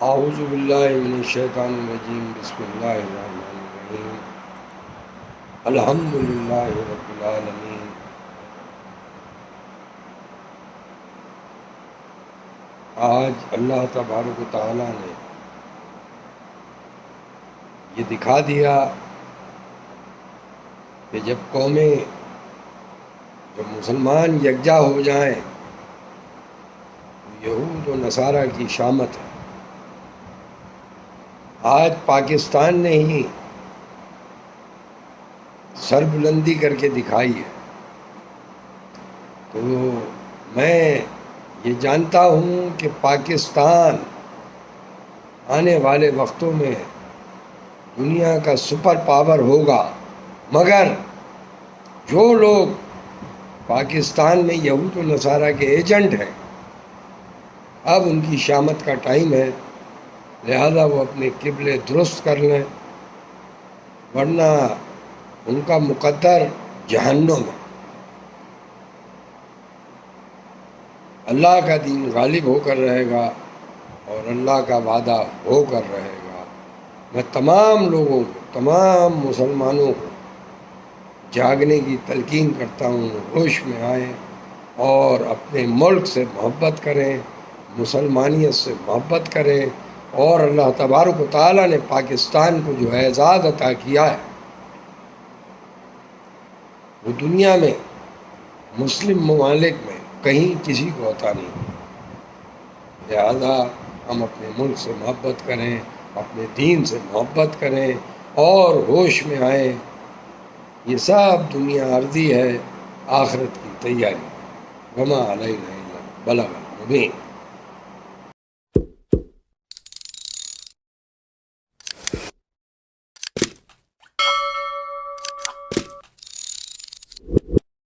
اعوذ باللہ من الشیطان الرجیم بسم اللہ الرحمن الرحیم الحمد للہ رب العالمین۔ آج اللہ تبارک و تعالیٰ نے یہ دکھا دیا کہ جب قومیں، جب مسلمان یکجا ہو جائیں تو یہود و نصارہ کی شامت ہے۔ آج پاکستان نے ہی سربلندی کر کے دکھائی ہے، تو میں یہ جانتا ہوں کہ پاکستان آنے والے وقتوں میں دنیا کا سپر پاور ہوگا، مگر جو لوگ پاکستان میں یہود و نصارہ کے ایجنٹ ہیں، اب ان کی شامت کا ٹائم ہے، لہذا وہ اپنے قبلے درست کر لیں، ورنہ ان کا مقدر جہنم ہے۔ اللہ کا دین غالب ہو کر رہے گا اور اللہ کا وعدہ ہو کر رہے گا۔ میں تمام لوگوں کو، تمام مسلمانوں کو جاگنے کی تلقین کرتا ہوں، ہوش میں آئیں اور اپنے ملک سے محبت کریں، مسلمانیت سے محبت کریں، اور اللہ تبارک و تعالیٰ نے پاکستان کو جو اعزاز عطا کیا ہے وہ دنیا میں مسلم ممالک میں کہیں کسی کو عطا نہیں۔ لہذا ہم اپنے ملک سے محبت کریں، اپنے دین سے محبت کریں اور ہوش میں آئیں۔ یہ سب دنیا عرضی ہے، آخرت کی تیاری۔ وما علینا الا البلاغ المبین۔